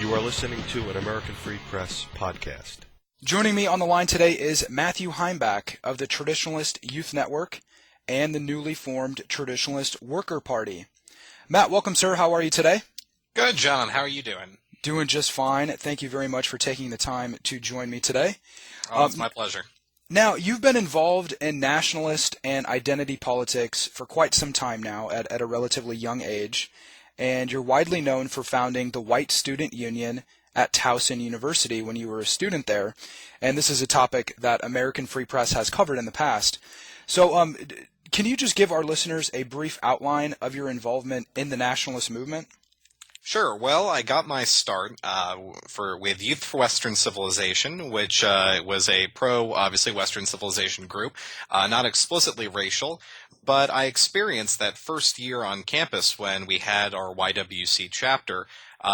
You are listening to an American Free Press podcast. Joining me on the line today is Matthew Heimbach of the Traditionalist Youth Network and the newly formed Traditionalist Worker Party. Matt, welcome, sir. How are you today? Good, John. How are you doing? Doing just fine. Thank you very much for taking the time to join me today. Oh, it's my pleasure. Now, you've been involved in nationalist and identity politics for quite some time now at a relatively young age, and you're widely known for founding the White Student Union at Towson University when you were a student there, and this is a topic that American Free Press has covered in the past. So, can you just give our listeners a brief outline of your involvement in the nationalist movement? Sure. Well, I got my start with Youth for Western Civilization, which was a obviously, Western civilization group, not explicitly racial, but I experienced that first year on campus when we had our YWC chapter,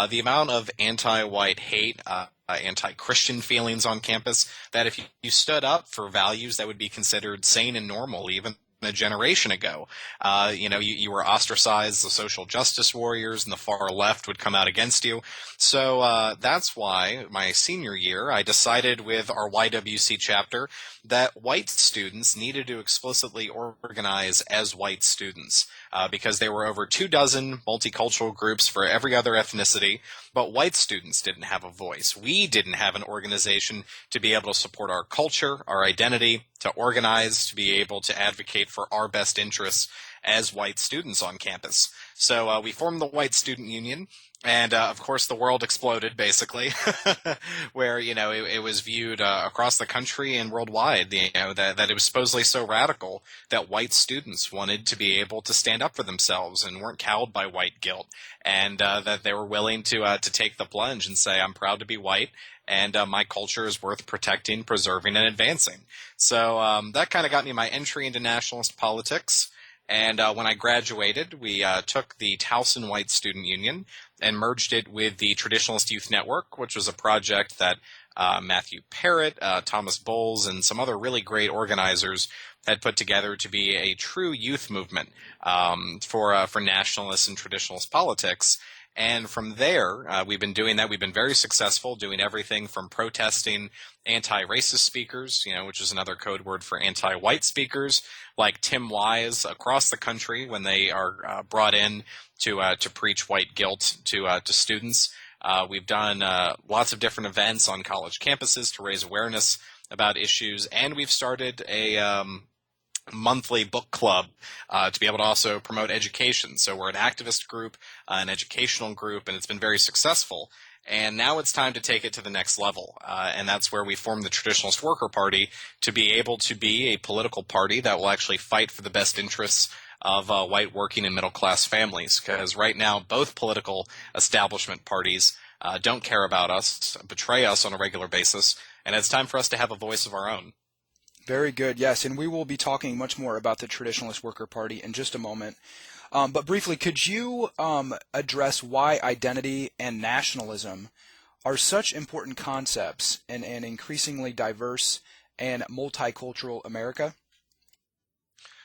the amount of anti-white hate, anti-Christian feelings on campus, that if you stood up for values that would be considered sane and normal even a generation ago. You were ostracized, the social justice warriors and the far left would come out against you. So that's why my senior year I decided with our YWC chapter that white students needed to explicitly organize as white students because there were over 24 multicultural groups for every other ethnicity, but white students didn't have a voice. We didn't have an organization to be able to support our culture, our identity, to organize, to be able to advocate for our best interests as white students on campus. So we formed the White Student Union, and of course the world exploded, basically, where it was viewed across the country and worldwide, that it was supposedly so radical that white students wanted to be able to stand up for themselves and weren't cowed by white guilt, and that they were willing to take the plunge and say, "I'm proud to be white, and my culture is worth protecting, preserving, and advancing." So that kind of got me my entry into nationalist politics. And when I graduated, we took the Towson White Student Union and merged it with the Traditionalist Youth Network, which was a project that Matthew Parrott, Thomas Bowles, and some other really great organizers had put together to be a true youth movement for nationalists and traditionalist politics. And from there, we've been doing that. We've been very successful, doing everything from protesting anti-racist speakers, which is another code word for anti-white speakers, like Tim Wise across the country when they are brought in to preach white guilt to students. We've done lots of different events on college campuses to raise awareness about issues, and we've started a monthly book club to be able to also promote education. So we're an activist group, an educational group, and it's been very successful. And now it's time to take it to the next level. And that's where we formed the Traditionalist Worker Party to be able to be a political party that will actually fight for the best interests of white working and middle-class families. Because right now, both political establishment parties don't care about us, betray us on a regular basis, and it's time for us to have a voice of our own. Very good, yes, and we will be talking much more about the Traditionalist Worker Party in just a moment. But briefly, could you address why identity and nationalism are such important concepts in an increasingly diverse and multicultural America?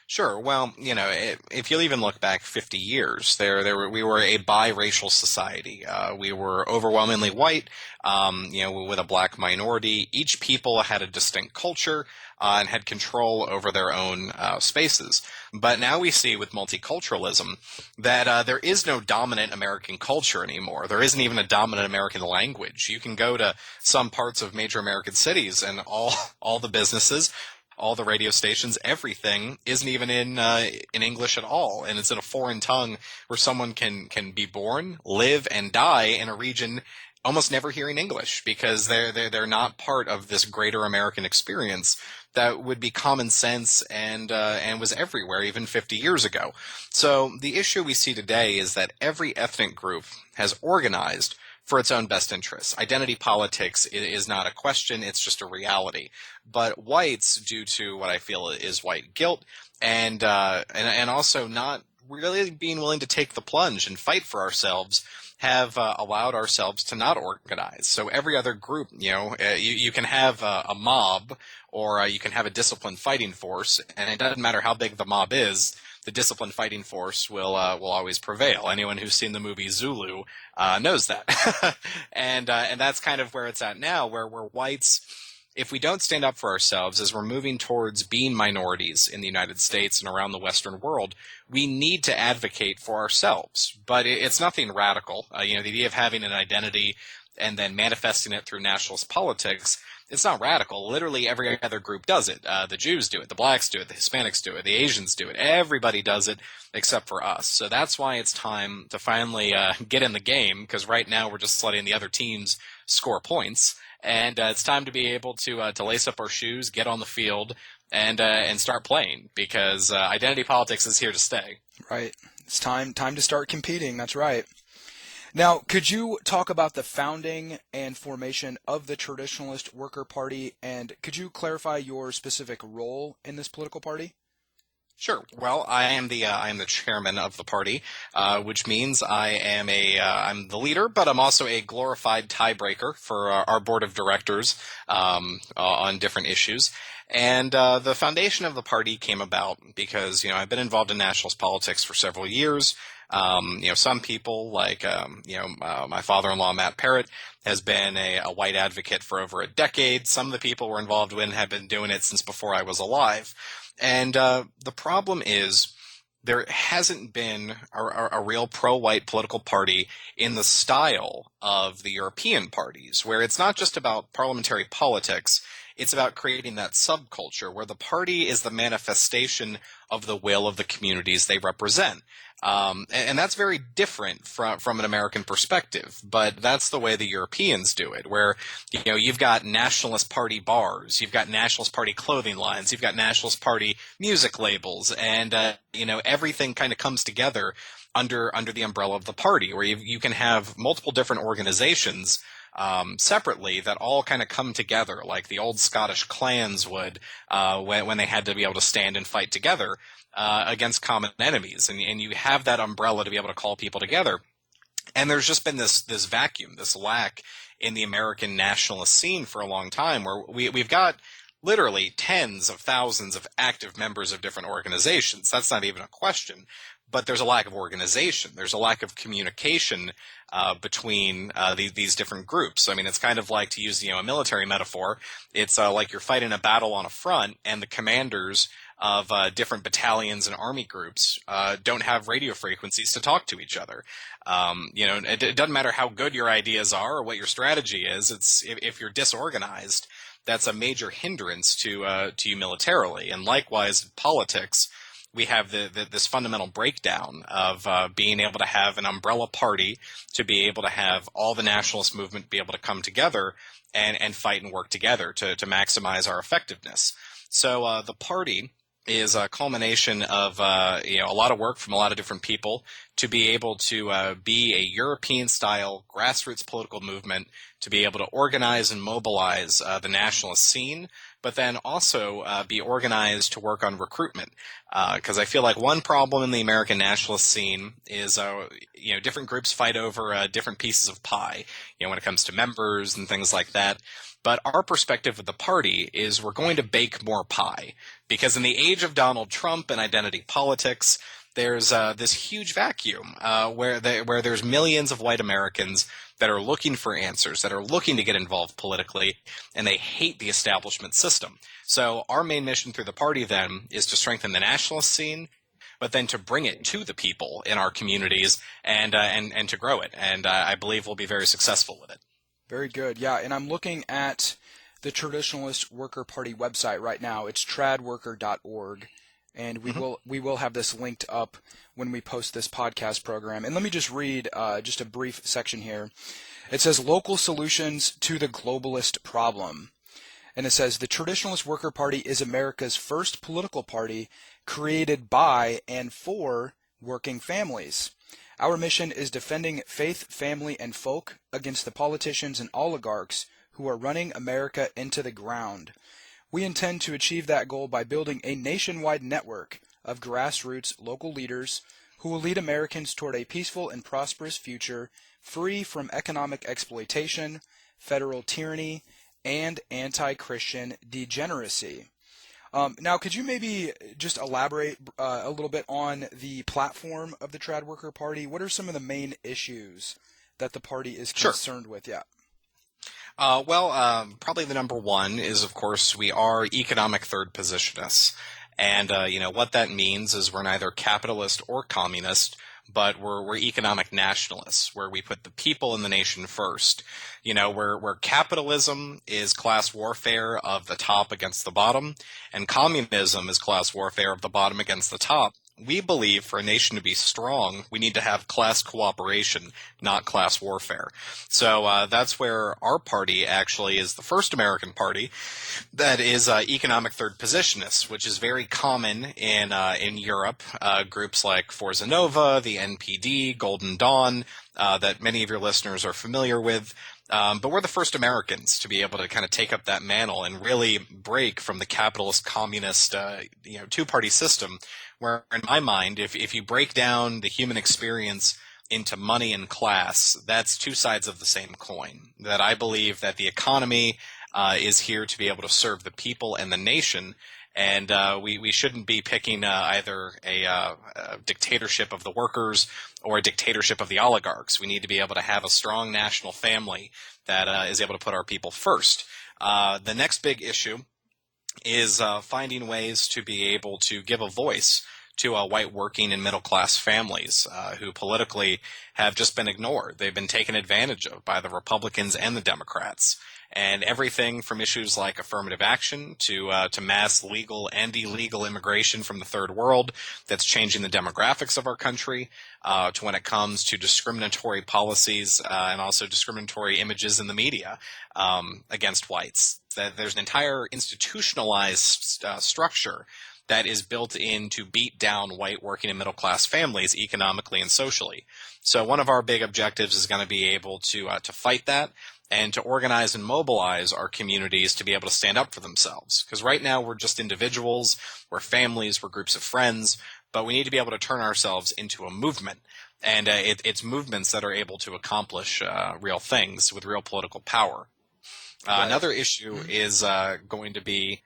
Sure. Well, if you'll even look back 50 years, we were a biracial society. We were overwhelmingly white, with a black minority. Each people had a distinct culture and had control over their own spaces. But now we see with multiculturalism that there is no dominant American culture anymore. There isn't even a dominant American language. You can go to some parts of major American cities and all the businesses, all the radio stations, everything isn't even in English at all, and it's in a foreign tongue where someone can be born, live, and die in a region almost never hearing English because they're not part of this greater American experience that would be common sense and was everywhere even 50 years ago. So the issue we see today is that every ethnic group has organized for its own best interests. Identity politics is not a question, it's just a reality. But whites, due to what I feel is white guilt, and also not really being willing to take the plunge and fight for ourselves, have allowed ourselves to not organize. So every other group, you can have a mob or you can have a disciplined fighting force, and it doesn't matter how big the mob is. the disciplined fighting force will always prevail. Anyone who's seen the movie Zulu knows that, and that's kind of where it's at now, where whites, if we don't stand up for ourselves as we're moving towards being minorities in the United States and around the Western world, we need to advocate for ourselves. But it's nothing radical. The idea of having an identity and then manifesting it through nationalist politics, it's not radical. Literally every other group does it. The Jews do it, the blacks do it, the Hispanics do it, the Asians do it. Everybody does it except for us. So that's why it's time to finally get in the game, because right now we're just letting the other teams score points. And it's time to be able to lace up our shoes, get on the field, and start playing, because identity politics is here to stay. Right. It's time to start competing. That's right. Now, could you talk about the founding and formation of the Traditionalist Worker Party, and could you clarify your specific role in this political party? Sure. Well, I am the chairman of the party, which means I'm the leader, but I'm also a glorified tiebreaker for our board of directors on different issues. And the foundation of the party came about because I've been involved in nationalist politics for several years. Some people like my father-in-law Matt Parrott has been a white advocate for over a decade. Some of the people we're involved in have been doing it since before I was alive. And the problem is there hasn't been a real pro-white political party in the style of the European parties, where it's not just about parliamentary politics. It's about creating that subculture where the party is the manifestation of the will of the communities they represent. And that's very different from an American perspective, but that's the way the Europeans do it, where, you've got nationalist party bars, you've got nationalist party clothing lines, you've got nationalist party music labels, and, everything kind of comes together under the umbrella of the party, where you can have multiple different organizations separately that all kind of come together, like the old Scottish clans would when they had to be able to stand and fight together against common enemies, and you have that umbrella to be able to call people together. And there's just been this vacuum, this lack in the American nationalist scene for a long time, where we've got literally tens of thousands of active members of different organizations. That's not even a question. But there's a lack of organization. There's a lack of communication between these different groups. I mean, it's kind of like, to use a military metaphor, it's like you're fighting a battle on a front, and the commanders of different battalions and army groups don't have radio frequencies to talk to each other. It doesn't matter how good your ideas are or what your strategy is. If you're disorganized, that's a major hindrance to you militarily. And likewise, in politics, we have this fundamental breakdown of being able to have an umbrella party, to be able to have all the nationalist movement be able to come together and fight and work together to maximize our effectiveness. So the party is a culmination of a lot of work from a lot of different people to be able to be a European-style grassroots political movement, to be able to organize and mobilize the nationalist scene, but then also be organized to work on recruitment. Because I feel like one problem in the American nationalist scene is, different groups fight over different pieces of pie, when it comes to members and things like that. But our perspective of the party is we're going to bake more pie, because in the age of Donald Trump and identity politics, there's this huge vacuum where there's millions of white Americans that are looking for answers, that are looking to get involved politically, and they hate the establishment system. So our main mission through the party then is to strengthen the nationalist scene, but then to bring it to the people in our communities and to grow it. And I believe we'll be very successful with it. Very good. Yeah, and I'm looking at the Traditionalist Worker Party website right now. It's tradworker.org, and we will have this linked up when we post this podcast program. And let me just read just a brief section here. It says, "Local solutions to the globalist problem." And it says, "The Traditionalist Worker Party is America's first political party created by and for working families. Our mission is defending faith, family, and folk against the politicians and oligarchs who are running America into the ground. We intend to achieve that goal by building a nationwide network of grassroots local leaders who will lead Americans toward a peaceful and prosperous future, free from economic exploitation, federal tyranny, and anti-Christian degeneracy." Now, could you maybe just elaborate a little bit on the platform of the Trad Worker Party? What are some of the main issues that the party is Sure. concerned with? Yeah. Probably the number one is, of course, we are economic third positionists. And, what that means is we're neither capitalist or communist, but we're economic nationalists, where we put the people and the nation first. Where capitalism is class warfare of the top against the bottom, and communism is class warfare of the bottom against the top. We believe for a nation to be strong, we need to have class cooperation, not class warfare. So that's where our party actually is the first American party that is economic third positionists, which is very common in Europe. Groups like Forza Nova, the NPD, Golden Dawn, that many of your listeners are familiar with. But we're the first Americans to be able to kind of take up that mantle and really break from the capitalist communist, two-party system, where in my mind, if you break down the human experience into money and class, that's two sides of the same coin. That I believe that the economy is here to be able to serve the people and the nation, and we shouldn't be picking either a dictatorship of the workers or a dictatorship of the oligarchs. We need to be able to have a strong national family that is able to put our people first. The next big issue is finding ways to be able to give a voice to white working and middle class families who politically have just been ignored. They've been taken advantage of by the Republicans and the Democrats. And everything from issues like affirmative action to mass legal and illegal immigration from the third world that's changing the demographics of our country, to when it comes to discriminatory policies and also discriminatory images in the media against whites. That there's an entire institutionalized structure that is built in to beat down white working and middle class families economically and socially. So one of our big objectives is going to be able to fight that and to organize and mobilize our communities to be able to stand up for themselves. Because right now we're just individuals, we're families, we're groups of friends, but we need to be able to turn ourselves into a movement. And it's movements that are able to accomplish real things with real political power. Another issue is going to be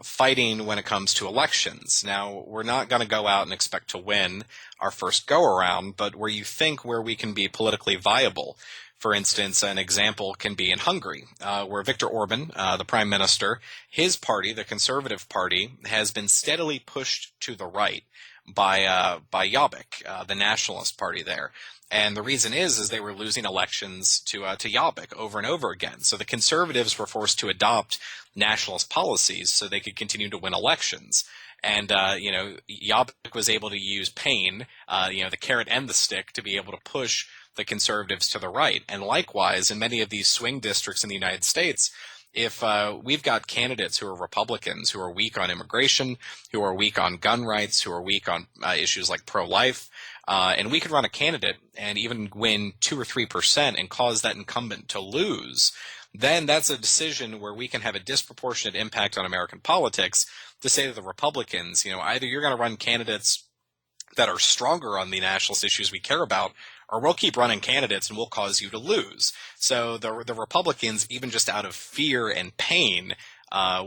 fighting when it comes to elections. Now, we're not going to go out and expect to win our first go-around, but where we can be politically viable. For instance, an example can be in Hungary, where Viktor Orban, the prime minister, his party, the Conservative Party, has been steadily pushed to the right by Jobbik, the nationalist party there. And the reason is they were losing elections to Jobbik over and over again. So the conservatives were forced to adopt nationalist policies so they could continue to win elections. And, Jobbik was able to use pain, the carrot and the stick, to be able to push the conservatives to the right. And likewise, in many of these swing districts in the United States, if we've got candidates who are Republicans, who are weak on immigration, who are weak on gun rights, who are weak on issues like pro-life, and we could run a candidate and even win 2 or 3% and cause that incumbent to lose, then that's a decision where we can have a disproportionate impact on American politics to say to the Republicans, either you're going to run candidates that are stronger on the nationalist issues we care about, or we'll keep running candidates and we'll cause you to lose. So the Republicans, even just out of fear and pain,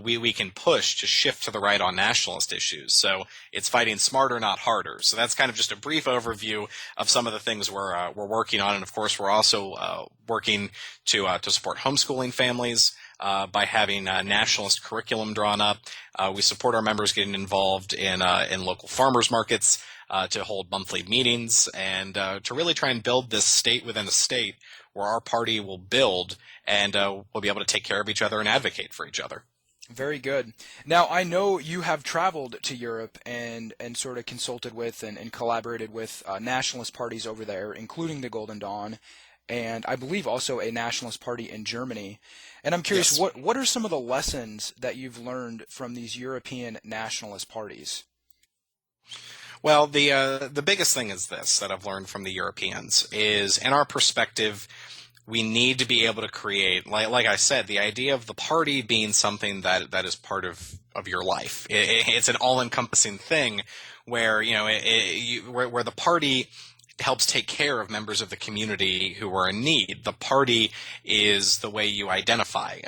we can push to shift to the right on nationalist issues. So it's fighting smarter, not harder. So that's kind of just a brief overview of some of the things we're working on. And of course, we're also working to support homeschooling families by having a nationalist curriculum drawn up. We support our members getting involved in local farmers markets, to hold monthly meetings, and to really try and build this state within a state where our party will build and we'll be able to take care of each other and advocate for each other. Very good. Now, I know you have traveled to Europe and sort of consulted with and collaborated with nationalist parties over there, including the Golden Dawn, and I believe also a nationalist party in Germany. And I'm curious, Yes. what are some of the lessons that you've learned from these European nationalist parties? Well, the biggest thing is this that I've learned from the Europeans is, in our perspective, we need to be able to create, like I said, the idea of the party being something that is part of your life. It's an all-encompassing thing where, where the party helps take care of members of the community who are in need. The party is the way you identify.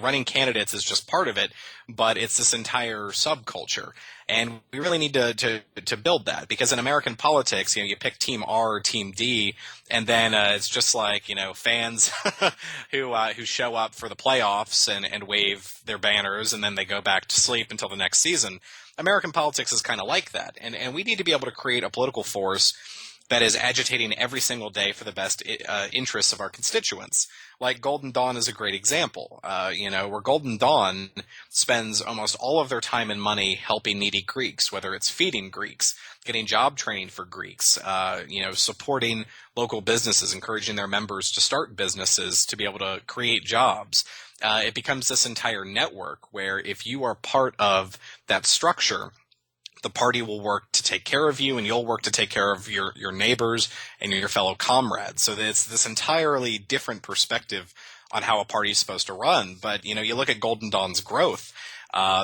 Running candidates is just part of it, but it's this entire subculture. And we really need to build that, because in American politics, you pick Team R or Team D, and then it's just like fans who show up for the playoffs and wave their banners, and then they go back to sleep until the next season. American politics is kind of like that, and we need to be able to create a political force that is agitating every single day for the best interests of our constituents. Like Golden Dawn is a great example, where Golden Dawn spends almost all of their time and money helping needy Greeks, whether it's feeding Greeks, getting job training for Greeks, supporting local businesses, encouraging their members to start businesses to be able to create jobs. It becomes this entire network where if you are part of that structure, the party will work to take care of you, and you'll work to take care of your neighbors and your fellow comrades. So it's this entirely different perspective on how a party is supposed to run. But, you look at Golden Dawn's growth.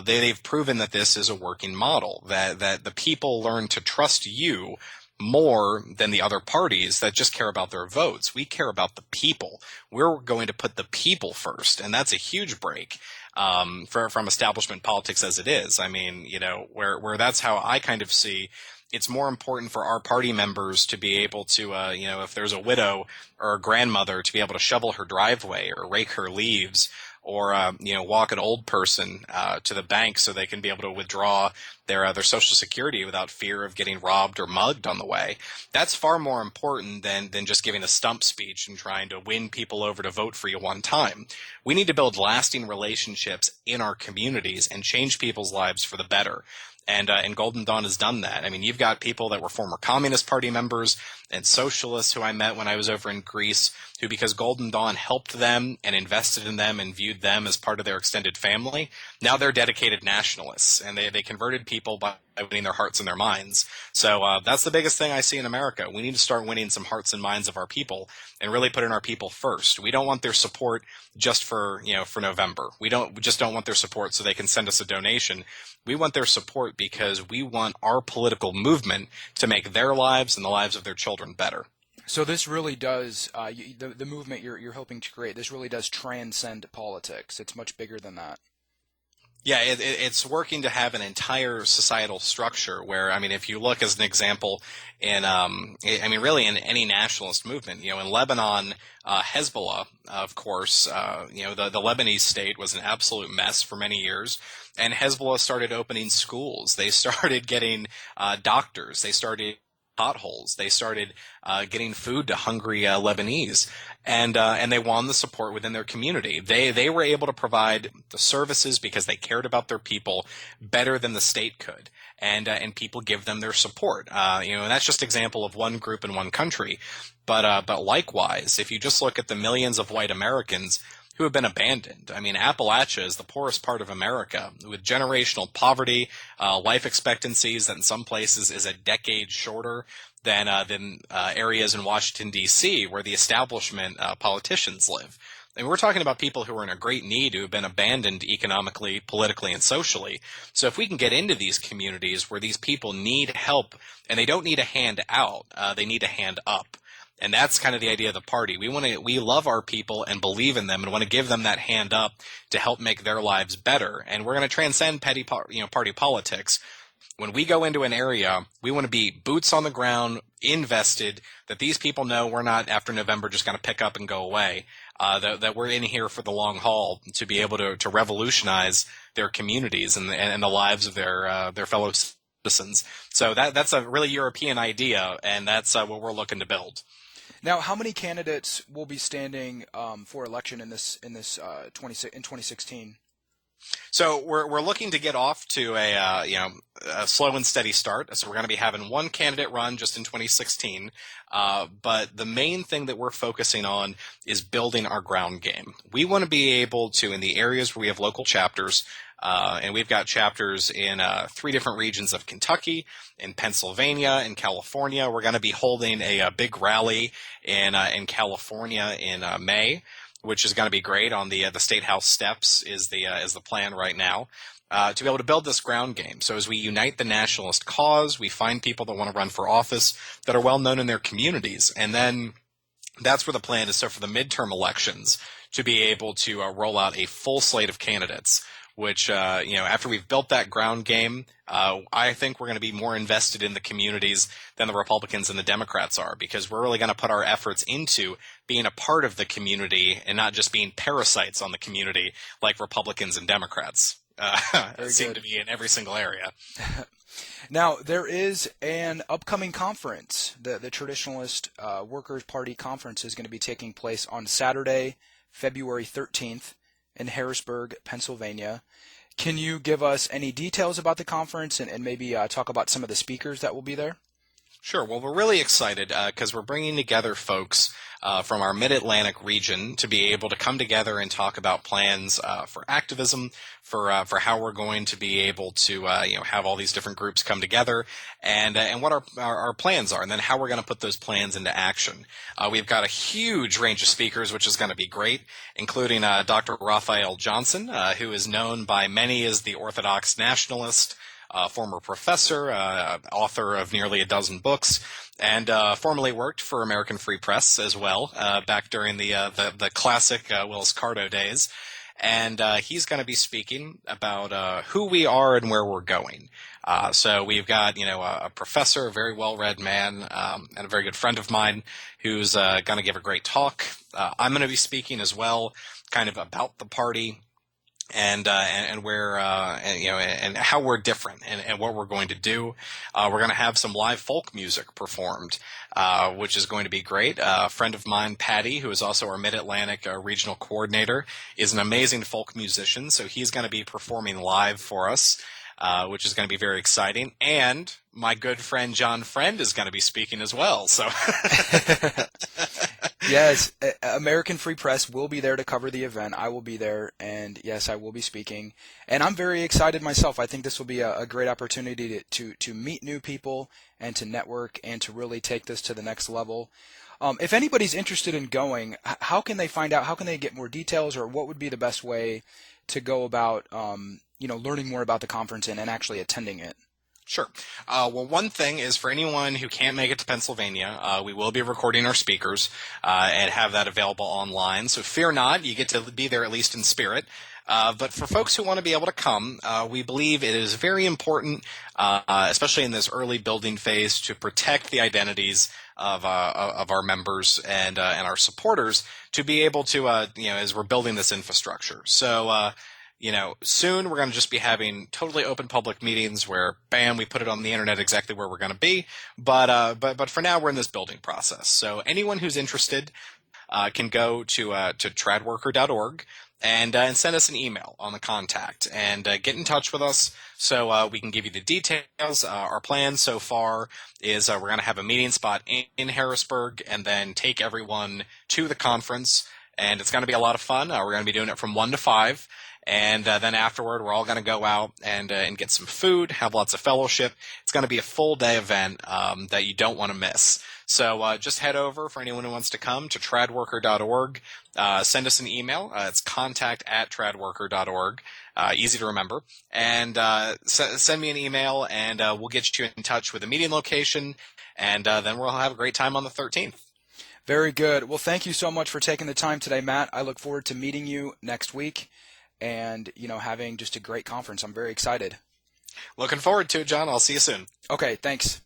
They've proven that this is a working model, that the people learn to trust you more than the other parties that just care about their votes. We care about the people. We're going to put the people first, and that's a huge break from establishment politics as it is. I mean, where that's how I kind of see it's more important for our party members to be able to, if there's a widow or a grandmother, to be able to shovel her driveway or rake her leaves, or walk an old person to the bank so they can be able to withdraw their Social Security without fear of getting robbed or mugged on the way. That's far more important than just giving a stump speech and trying to win people over to vote for you one time. We need to build lasting relationships in our communities and change people's lives for the better. And Golden Dawn has done that. I mean, you've got people that were former Communist Party members and socialists who I met when I was over in Greece, who, because Golden Dawn helped them and invested in them and viewed them as part of their extended family, now they're dedicated nationalists, and they converted people by winning their hearts and their minds. So that's the biggest thing I see in America. We need to start winning some hearts and minds of our people and really put in our people first. We don't want their support just for November. We just don't want their support so they can send us a donation. We want their support because we want our political movement to make their lives and the lives of their children better. So this really does, the movement you're hoping to create, this really does transcend politics. It's much bigger than that. Yeah, it's working to have an entire societal structure where, I mean, if you look as an example really in any nationalist movement, in Lebanon, Hezbollah, of course, the Lebanese state was an absolute mess for many years, and Hezbollah started opening schools. They started getting doctors. They started potholes. They started getting food to hungry Lebanese, and they won the support within their community. They were able to provide the services because they cared about their people better than the state could, and people give them their support. And that's just an example of one group in one country. But likewise, if you just look at the millions of white Americans who have been abandoned. I mean, Appalachia is the poorest part of America, with generational poverty, life expectancies that in some places is a decade shorter than areas in Washington, D.C., where the establishment politicians live. And we're talking about people who are in a great need, who have been abandoned economically, politically, and socially. So if we can get into these communities where these people need help, and they don't need a hand out, they need a hand up. And that's kind of the idea of the party. We love our people and believe in them and want to give them that hand up to help make their lives better. And we're going to transcend petty party politics. When we go into an area, we want to be boots on the ground, invested, that these people know we're not after November just going to pick up and go away, that we're in here for the long haul to be able to revolutionize their communities and the lives of their fellow citizens. So that's a really European idea, and that's what we're looking to build. Now, how many candidates will be standing for election in 2016? So we're looking to get off to a slow and steady start. So we're going to be having one candidate run just in 2016. But the main thing that we're focusing on is building our ground game. We want to be able to, in the areas where we have local chapters, and we've got chapters in 3 different regions of Kentucky, in Pennsylvania, in California. We're going to be holding a big rally in California in May, which is going to be great on the State House steps is the plan right now. to be able to build this ground game. So as we unite the nationalist cause, we find people that want to run for office that are well known in their communities. And then that's where the plan is. So for the midterm elections, to be able to roll out a full slate of candidates, which, after we've built that ground game, I think we're going to be more invested in the communities than the Republicans and the Democrats are, because we're really going to put our efforts into being a part of the community and not just being parasites on the community like Republicans and Democrats seem to be in every single area. Now, there is an upcoming conference. The Traditionalist Worker Party conference is going to be taking place on Saturday, February 13th in Harrisburg, Pennsylvania. Can you give us any details about the conference and maybe talk about some of the speakers that will be there? Sure. Well, we're really excited because we're bringing together folks from our Mid-Atlantic region to be able to come together and talk about plans for activism, for how we're going to be able to have all these different groups come together, and what our plans are, and then how we're going to put those plans into action. We've got a huge range of speakers, which is going to be great, including Dr. Raphael Johnson, who is known by many as the Orthodox Nationalist, former professor, author of nearly a dozen books, and formerly worked for American Free Press as well, back during the classic Willis Carto days. And he's going to be speaking about who we are and where we're going. So we've got, a professor, a very well-read man, and a very good friend of mine who's going to give a great talk. I'm going to be speaking as well, kind of about the party, and where and how we're different and what we're going to do. We're going to have some live folk music performed, which is going to be great. A friend of mine, Patty, who is also our Mid-Atlantic regional coordinator, is an amazing folk musician, so he's going to be performing live for us, which is going to be very exciting. And my good friend John Friend is going to be speaking as well. So. Yes, American Free Press will be there to cover the event. I will be there, and yes, I will be speaking. And I'm very excited myself. I think this will be a great opportunity to meet new people and to network and to really take this to the next level. If anybody's interested in going, how can they find out? How can they get more details, or what would be the best way to go about learning more about the conference and actually attending it? Sure. Well, one thing is, for anyone who can't make it to Pennsylvania, we will be recording our speakers and have that available online. So fear not, you get to be there at least in spirit. But for folks who want to be able to come, we believe it is very important, especially in this early building phase, to protect the identities of our members and our supporters, to be able to, as we're building this infrastructure. So, soon we're going to just be having totally open public meetings where, bam, we put it on the internet exactly where we're going to be. But for now, we're in this building process. So anyone who's interested can go to tradworker.org and send us an email on the contact and get in touch with us so we can give you the details. Our plan so far is we're going to have a meeting spot in Harrisburg and then take everyone to the conference. And it's going to be a lot of fun. We're going to be doing it from 1 to 5. And then afterward, we're all going to go out and get some food, have lots of fellowship. It's going to be a full-day event that you don't want to miss. So just head over, for anyone who wants to come, to tradworker.org. Send us an email. It's contact@tradworker.org. Easy to remember. And send me an email, and we'll get you in touch with a meeting location. And then we'll have a great time on the 13th. Very good. Well, thank you so much for taking the time today, Matt. I look forward to meeting you next week and, having just a great conference. I'm very excited. Looking forward to it, John. I'll see you soon. Okay, thanks.